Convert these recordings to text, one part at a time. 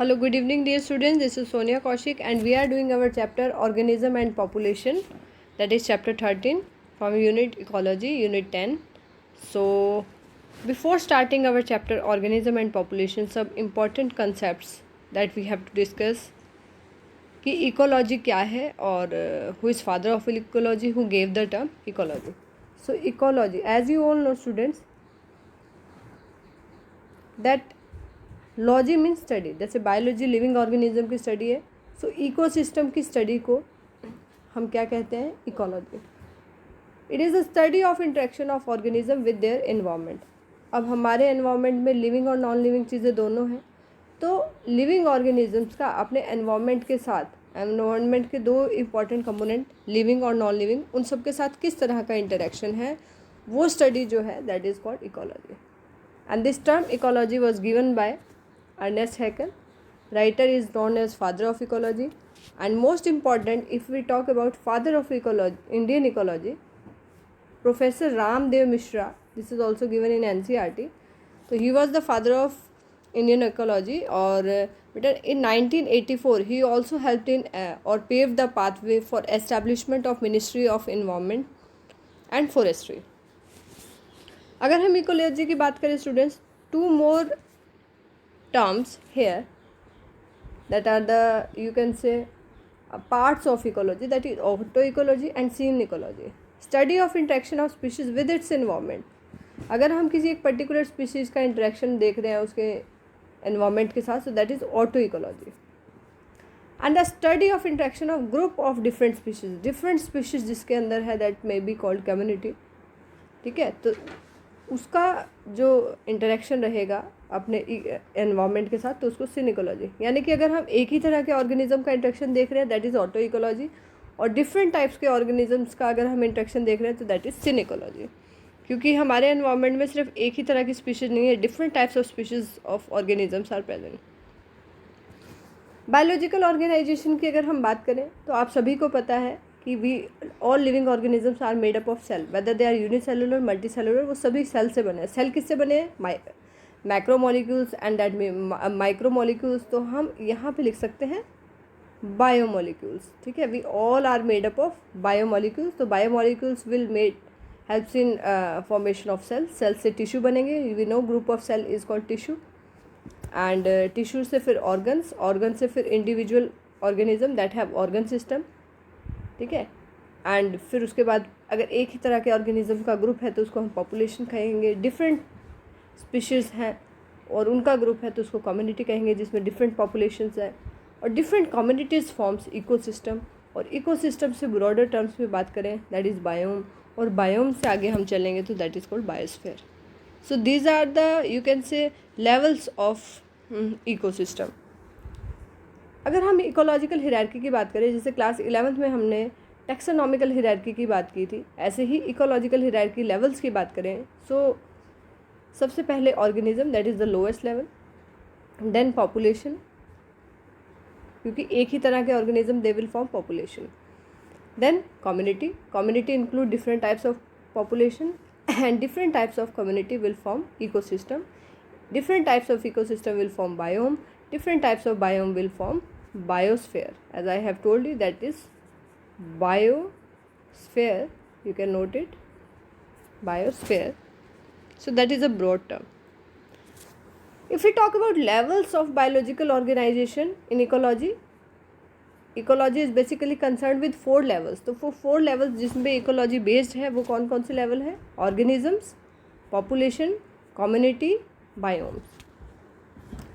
Hello, good evening, dear students. This is Sonia Kaushik, and we are doing our chapter Organism and Population, that is chapter 13 from Unit Ecology, Unit 10. So, before starting our chapter Organism and Population, some important concepts that we have to discuss. कि ecology क्या है और who is father of ecology, who gave the term ecology. So, ecology, as you all know, students, that logy mean study, जैसे biology living organism की study है, सो ecosystem की study को हम क्या कहते हैं? Ecology. It is a study of interaction of organism with their environment. अब हमारे एनवायरनमेंट में लिविंग और नॉन लिविंग चीज़ें दोनों हैं, तो लिविंग ऑर्गेनिजम्स का अपने एनवायरनमेंट के साथ, एनवायरनमेंट के दो इम्पॉर्टेंट कंपोनेंट लिविंग और नॉन लिविंग, उन सब के साथ किस तरह का इंटरेक्शन है, वो स्टडी जो है that is called ecology. And this term ecology was given by Ernest Haeckel. Writer is known as father of ecology. And most important, if we talk about father of ecology, Indian ecology, Professor Ramdev Mishra, this is also given in NCERT. So he was the father of Indian ecology, or in 1984 he also helped in or paved the pathway for establishment of Ministry of Environment and Forestry. अगर हम ecology की बात करें students, two more terms here that are the, you can say, parts of ecology, that is autoecology and synecology. Study of interaction of species with its environment. अगर हम किसी एक particular species का इंटरेक्शन देख रहे हैं उसके एनवायरनमेंट के साथ, so that is autoecology. And the study of interaction of group of different species जिसके अंदर है, that may be called community. ठीक है, तो उसका जो इंटरेक्शन रहेगा अपने एनवायरनमेंट के साथ, तो उसको सिनिकोलॉजी. यानी कि अगर हम एक ही तरह के ऑर्गेनिज्म का इंटरेक्शन देख रहे हैं, दैट इज़ ऑटो इकोलॉजी, और डिफरेंट टाइप्स के ऑर्गेनिजम्स का अगर हम इंटरेक्शन देख रहे हैं, तो दैट इज़ सिनिकोलॉजी. क्योंकि हमारे एनवायरनमेंट में सिर्फ एक ही तरह की स्पीशीज़ नहीं है, different types of species of organisms are present. Biological organisation की अगर हम बात करें, तो आप सभी को पता है कि we all living organisms are made up of cell, whether they are unicellular multicellular, वो सभी सेल से बने हैं. सेल किससे बने हैं? Macromolecules and that micromolecules. तो हम यहाँ पे लिख सकते हैं बायोमोलिक्यूल्स. ठीक है, we all are made up of biomolecules. तो biomolecules will made helps in formation of cell. Cell से टिश्यू बनेंगे. We know group of cell is called tissue. And tissue से फिर ऑर्गन्स, ऑर्गन से फिर individual organism that have organ system. ठीक है, and फिर उसके बाद अगर एक ही तरह के ऑर्गेनिज्म का ग्रुप है तो उसको हम पॉपुलेशन कहेंगे. डिफरेंट स्पीशीज़ हैं और उनका ग्रुप है तो उसको कम्युनिटी कहेंगे, जिसमें डिफरेंट पॉपुलेशंस हैं. और डिफरेंट कम्युनिटीज़ फॉर्म्स इकोसिस्टम. और इकोसिस्टम से ब्रॉडर टर्म्स में बात करें, दैट इज़ बायोम. और बायोम से आगे हम चलेंगे तो that is called biosphere. So these are the, you can say, levels of ecosystem. अगर हम इकोलॉजिकल हिरार्की की बात करें, जैसे क्लास 11th में हमने टेक्सोनॉमिकल हिरार्की की बात की थी, ऐसे ही इकोलॉजिकल हिरार्की लेवल्स की बात करें, सो सबसे पहले organism, that is the lowest level. Then population, क्योंकि एक ही तरह के organism they will form population. Then community. Community include different types of population and different types of community will form ecosystem. Different types of ecosystem will form biome. Different types of biome will form biosphere. As I have told you, that is biosphere. You can note it, biosphere. So that is a broad term. If we talk about levels of biological organization in ecology, ecology is basically concerned with 4 levels. तो वो 4 levels जिसमें ecology based है, वो कौन कौन से level है? organisms, population, community, biomes.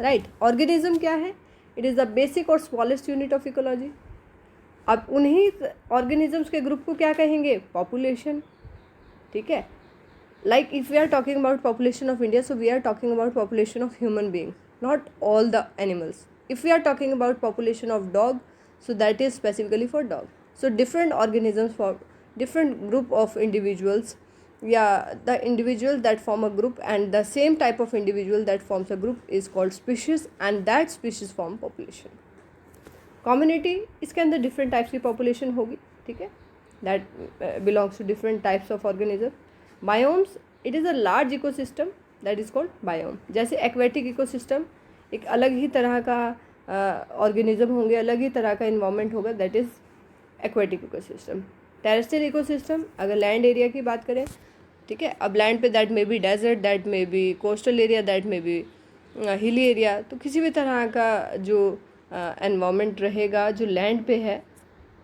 Right. Organism क्या है? इट इज़ द बेसिक और स्मॉलेस्ट यूनिट ऑफ इकोलॉजी. अब उन्हीं ऑर्गेनिजम्स के ग्रुप को क्या कहेंगे? पॉपुलेशन. ठीक है, like if we are talking about population of India, so we are talking about population of human being, not all the animals. If we are talking about population of dog, so that is specifically for dog. So different organisms for different group of individuals, yeah, the individuals that form a group, and the same type of individual that forms a group is called species, and that species form population. Community, इसके अंदर different types की population होगी. ठीक है, that belongs to different types of organism. Biomes, it is a large ecosystem that is called biome. जैसे aquatic ecosystem एक अलग ही तरह का ऑर्गेनिज्म होंगे, अलग ही तरह का इन्वायरमेंट होगा, that is aquatic ecosystem. Terrestrial ecosystem, अगर लैंड एरिया की बात करें, ठीक है, अब लैंड पे that may be desert, that may be coastal area, that may be hilly area, तो किसी भी तरह का जो एनवायरनमेंट रहेगा जो लैंड पे है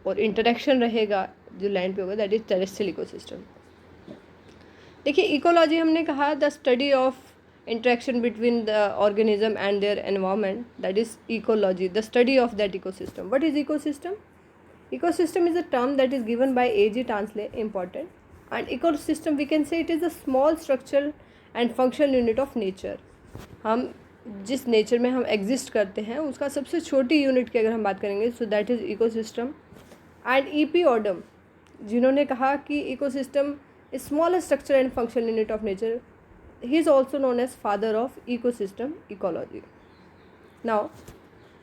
और इंटरेक्शन रहेगा जो लैंड पे होगा, दैट इज टेरेस्ट्रियल इकोसिस्टम। देखिए इकोलॉजी हमने कहा the study of interaction between the organism and their environment, that is ecology, the study of that ecosystem. What is ecosystem? Ecosystem is a term that is given by A.G. Tansley, important. And ecosystem we can say it is a small structural and functional unit of nature. हम जिस nature में हम exist करते हैं उसका सबसे छोटी unit की अगर हम बात करेंगे, so that is ecosystem. And E.P. Odum जिन्होंने कहा कि ecosystem is small structure and functional unit of nature, he is also known as father of ecosystem ecology. Now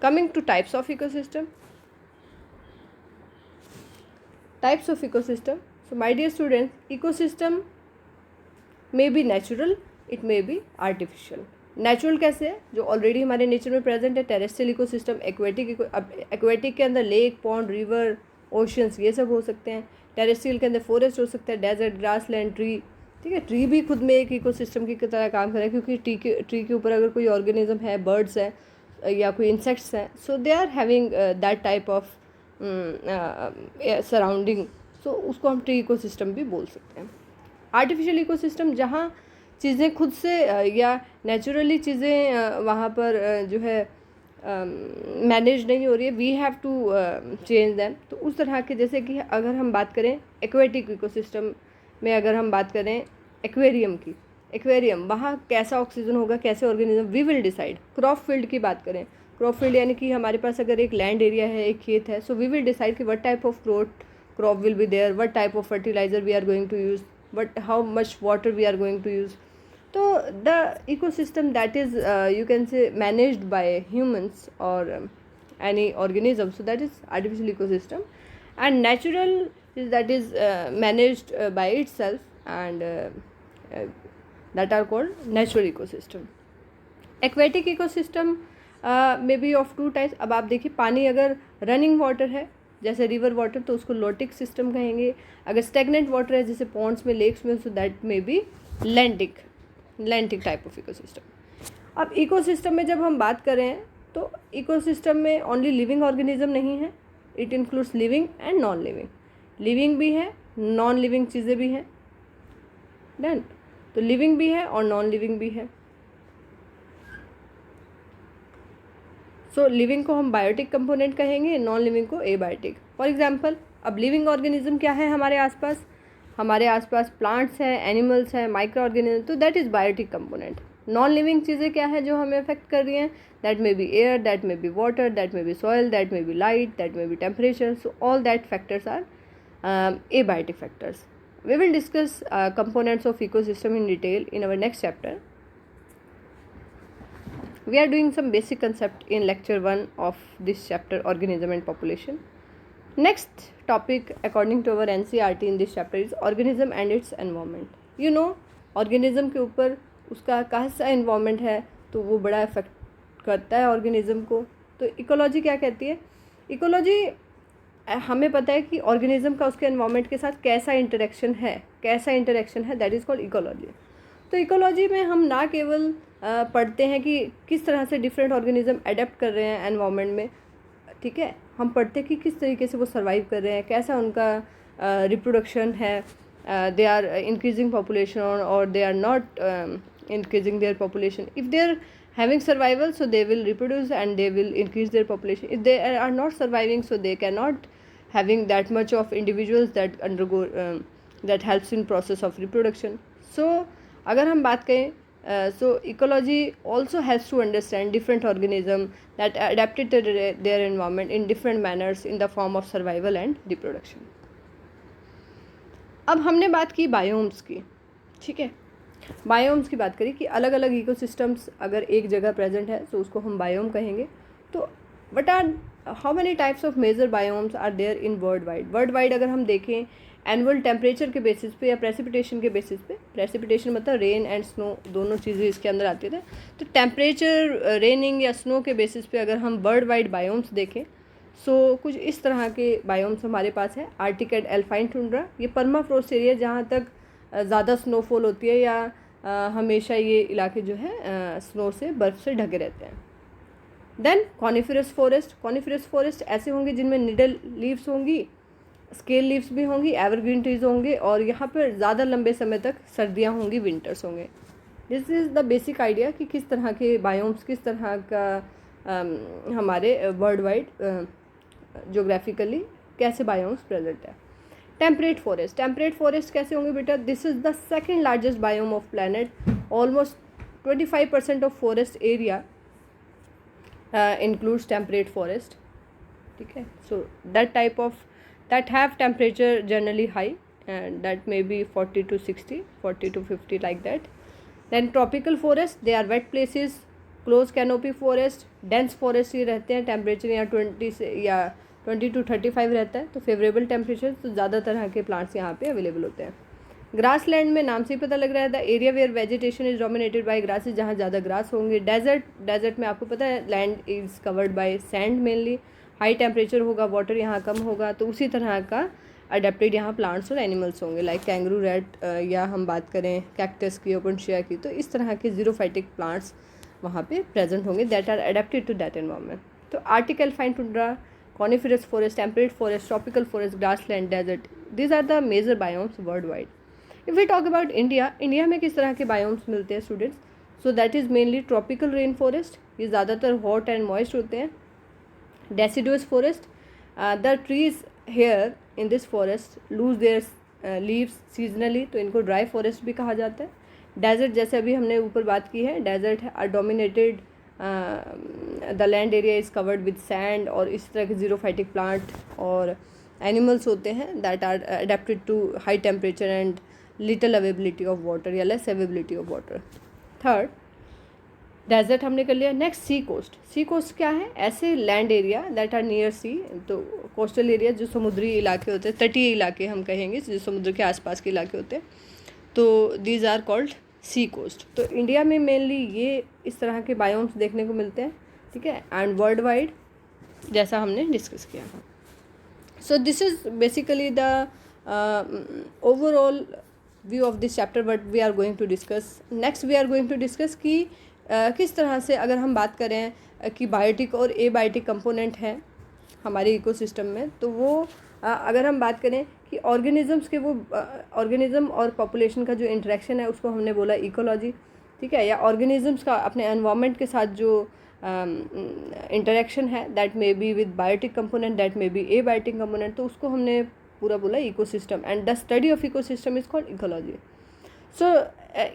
coming to types of ecosystem, types of ecosystem. So my dear students, ecosystem may be natural, it may be artificial. Natural कैसे है? जो already हमारे nature में present है, terrestrial ecosystem. Aquatic के अंदर lake, pond, river, oceans, ये सब हो सकते हैं। टेरेस्ट्रियल के अंदर फॉरेस्ट हो सकता है, डेजर्ट, ग्रास लैंड, ट्री, ठीक है। ट्री भी खुद में एक इकोसिस्टम की तरह काम कर रहा है, क्योंकि ट्री के ऊपर अगर कोई ऑर्गेनिज्म है, बर्ड्स है या कोई इंसेक्ट्स हैं, so they are having that type of surrounding, so उसको हम ट्री इकोसिस्टम भी बोल सकते हैं। आर्टिफिशियल इकोसिस्टम, जहाँ चीज़ें खुद से या नेचुरली चीज़ें वहाँ पर जो है मैनेज नहीं हो रही है, we have to change them. तो उस तरह के, जैसे कि अगर हम बात करें एक्वेटिक इकोसिस्टम में, अगर हम बात करें एक्वेरियम की, एक्वेरियम वहाँ कैसा ऑक्सीजन होगा, कैसे organism, we will decide. Crop field की बात करें, क्रॉप फील्ड यानी कि हमारे पास अगर एक लैंड एरिया है, एक खेत है, सो वी विल डिसाइड कि what type of crop will be there, what type of fertilizer we are going to use, what how much water we are going to use. तो the ecosystem that is you can say managed by humans और any organism, so that is artificial ecosystem. And natural that is managed by itself and that are called natural ecosystem. Aquatic ecosystem may B of two types. अब आप देखिए, पानी अगर running water है जैसे river water, तो उसको lotic system कहेंगे। अगर स्टेगनेंट वाटर है जैसे पॉन्ड्स में, लेक्स में, so that may B lentic type of ecosystem. अब इकोसिस्टम में जब हम बात करें तो इकोसिस्टम में ओनली लिविंग ऑर्गेनिज्म नहीं है, it includes living and non living. Living भी है, नॉन लिविंग चीज़ें भी हैं, डन। तो लिविंग भी है और नॉन लिविंग भी है। सो लिविंग को हम बायोटिक कंपोनेंट कहेंगे, नॉन लिविंग को एबायोटिक। फॉर एग्जांपल, अब लिविंग ऑर्गेनिज्म क्या है हमारे आसपास? हमारे आसपास प्लांट्स हैं, एनिमल्स हैं, माइक्रो ऑर्गेनिज्म, तो that is biotic component. Non living चीज़ें क्या है जो हमें अफेक्ट कर रही हैं? That may be air, that may be water, that may be soil, that may be light, that may be temperature, so all that factors are abiotic factors. We will discuss components of ecosystem in detail in our next chapter. We are doing some basic concept in lecture 1 of this chapter, organism and population. Next topic according to our NCERT in this chapter is organism and its environment. You know, organism के ऊपर उसका कैसा environment है तो वो बड़ा affect करता है organism को। तो ecology क्या कहती है? ecology हमें पता है कि ऑर्गेनिज्म का उसके एनवायरनमेंट के साथ कैसा इंटरेक्शन है, दैट इज़ कॉल्ड इकोलॉजी। तो इकोलॉजी में हम ना केवल पढ़ते हैं कि किस तरह से डिफरेंट ऑर्गेनिज्म अडेप्ट कर रहे हैं एनवायरनमेंट में, ठीक है, हम पढ़ते हैं कि किस तरीके से वो सर्वाइव कर रहे हैं, कैसा उनका रिप्रोडक्शन है, दे आर इंक्रीजिंग पॉपुलेशन और they are not increasing their population. If they are having survival, so they will reproduce and they will increase their population. If they are not surviving, so they cannot having that much of individuals that undergo that helps in process of reproduction. So अगर हम बात करें, so ecology also helps to understand different organism that adapted to their environment in different manners in the form of survival and reproduction. अब हमने बात की biomes की, ठीक है, बायोम्स की बात करें कि अलग अलग इकोसिस्टम्स अगर एक जगह प्रेजेंट है तो उसको हम बायोम कहेंगे। तो what are how many types of major biomes are there in worldwide अगर हम देखें एनुअल टेम्परेचर के बेसिस पे या प्रेसिपिटेशन के बेसिस पे, प्रेसिपिटेशन मतलब रेन एंड स्नो दोनों चीज़ें इसके अंदर आती थे, तो टेम्परेचर रेनिंग या स्नो के बेसिस पे अगर हम वर्ल्ड वाइड बायोम्स देखें सो कुछ इस तरह के बायोम्स हमारे पास है। आर्टिक एंड एल्पाइन टुंड्रा, ये परमाफ्रोस्ट एरिया जहाँ तक ज़्यादा स्नोफॉल होती है या हमेशा ये इलाके जो है स्नो से बर्फ़ से ढके रहते हैं। देन कॉनिफरस फॉरेस्ट ऐसे होंगे जिनमें निडल लीव्स होंगी, स्केल लीव्स भी होंगी, एवरग्रीन ट्रीज होंगे और यहाँ पर ज़्यादा लंबे समय तक सर्दियाँ होंगी, विंटर्स होंगे। This is the basic idea कि किस तरह के बायोम्स, किस तरह का हमारे वर्ल्ड वाइड जोग्राफिकली कैसे बायोम्स प्रेजेंट है। टेम्परेट फॉरेस्ट कैसे होंगे बेटा? This is the second largest biome of planet, almost 25% of forest area includes temperate forest. ठीक है, so that type of that have temperature generally high and that may be 40 to 60, 40 to 50 like that. Then tropical forest, they are wet places, close canopy forest, dense forest ये रहते हैं, temperature यहाँ 20 से या 20 to 35 रहता है, तो favourable temperature, तो ज़्यादा तरह के प्लांट्स यहाँ पे अवेलेबल होते हैं। ग्रास लैंड में नाम से ही पता लग रहा है the area where vegetation is dominated by grasses, जहाँ ज़्यादा ग्रास होंगे। डेजर्ट में आपको पता है land is covered by sand mainly, high temperature होगा, वाटर यहाँ कम होगा, तो उसी तरह का अडेप्टेड यहाँ प्लांट्स और एनिमल्स होंगे, लाइक कैंगरू रैट या हम बात करें कैक्टस की, ओपनशिया की, तो इस तरह के जीरोफाइटिक प्लांट्स वहाँ पे प्रेजेंट होंगे that are adapted to that environment. तो arctic alpine tundra, coniferous forest, temperate forest, tropical forest, grass land, desert, these are the major biomes world wide. If we talk about India में किस तरह के biomes मिलते हैं students? So that is mainly tropical rain forest, ये ज़्यादातर hot and moist होते हैं। Deciduous forest, the trees here in this forest lose their leaves seasonally, तो इनको ड्राई फॉरेस्ट भी कहा जाता है। डेजर्ट, जैसे अभी हमने ऊपर बात की है, desert are dominated, the land area is covered with sand, और इस तरह के जीरोफाइटिक प्लांट और एनिमल्स होते हैं that are adapted to high temperature and little availability of water या less availability of water. Third, desert हमने कर लिया। नेक्स्ट सी कोस्ट क्या है? ऐसे land area that are near sea, तो कोस्टल एरिया जो समुद्री इलाके होते हैं, तटीय इलाके हम कहेंगे, जो समुद्र के आसपास के इलाके होते हैं, तो these are called sea coast. तो इंडिया में मेनली ये इस तरह के बायोम्स देखने को मिलते हैं, ठीक है, एंड वर्ल्ड वाइड जैसा हमने डिस्कस किया। So this is basically the overall view of this chapter but we are going to discuss. Next we are going to discuss कि किस तरह से अगर हम बात करें कि बायोटिक और एबायोटिक कंपोनेंट हैं हमारे इकोसिस्टम में, तो वो अगर हम बात करें कि ऑर्गेनिजम्स के वो ऑर्गेनिज्म और पॉपुलेशन का जो इंटरेक्शन है उसको हमने बोला इकोलॉजी, ठीक है, या ऑर्गेनिजम्स का अपने एनवायरनमेंट के साथ जो इंटरेक्शन है that may be with biotic component, that may be abiotic component, तो उसको हमने पूरा बोला ecosystem, and the study of ecosystem is called ecology. So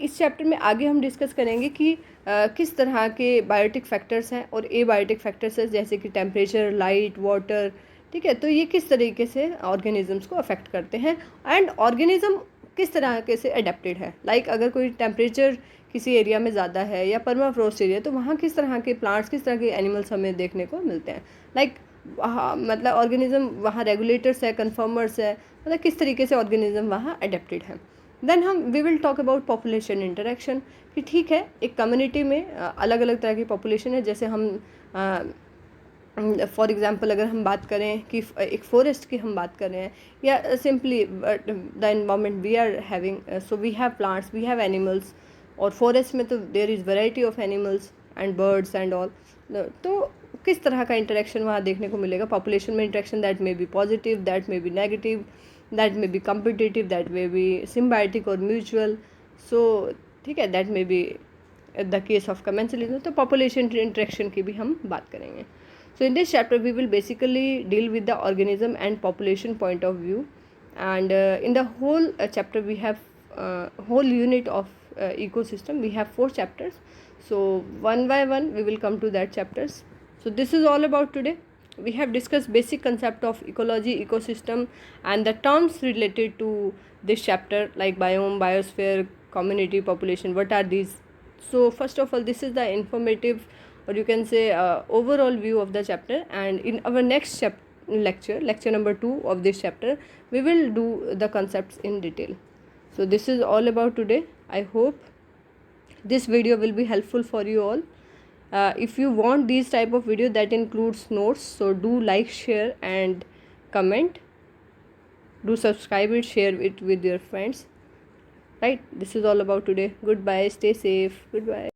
इस चैप्टर में आगे हम डिस्कस करेंगे कि किस तरह के बायोटिक फैक्टर्स हैं और एबायोटिक फैक्टर्स हैं, जैसे कि टेम्परेचर, लाइट, वाटर, ठीक है, तो ये किस तरीके से ऑर्गेनिजम्स को अफेक्ट करते हैं एंड ऑर्गेनिज्म किस तरह के से अडेप्टेड है। लाइक अगर कोई टेम्परेचर किसी एरिया में ज़्यादा है या परमाफ्रोस्ट एरिया, तो वहाँ किस तरह के प्लांट्स, किस तरह के एनिमल्स हमें देखने को मिलते हैं। लाइक मतलब ऑर्गेनिज्म वहाँ रेगुलेटर्स है, कन्फर्मर्स है, मतलब किस तरीके से ऑर्गेनिज्म वहाँ अडेप्टेड है। Then we will talk about population interaction, कि ठीक है एक कम्युनिटी में अलग अलग तरह की पॉपुलेशन है, जैसे हम फॉर एग्जांपल अगर हम बात करें कि एक फॉरेस्ट की हम बात कर रहे हैं या simply the environment we are having, so we have plants, we have animals, और फॉरेस्ट में तो there is variety of animals and birds and all, तो किस तरह का इंटरेक्शन वहाँ देखने को मिलेगा पॉपुलेशन में। Interaction that may B positive, that may B negative, that may B competitive, that may B symbiotic और म्यूचुअल, सो ठीक है, that may be the case of commensalism. तो पॉपुलेशन इंटरेक्शन की भी हम बात करेंगे। So in this chapter we will basically deal with the organism and population point of view, and in the whole chapter we have whole unit of ecosystem, we have 4 chapters, so one by one we will come to that chapters. So this is all about today. We have discussed basic concept of ecology, ecosystem, and the terms related to this chapter like biome, biosphere, community, population. What are these? So first of all, this is the informative or you can say overall view of the chapter. And in our next lecture number 2 of this chapter, we will do the concepts in detail. So this is all about today. I hope this video will be helpful for you all. If you want these type of video that includes notes, so do like, share and comment. Do subscribe it, share it with your friends. Right, this is all about today. Goodbye, stay safe. Goodbye.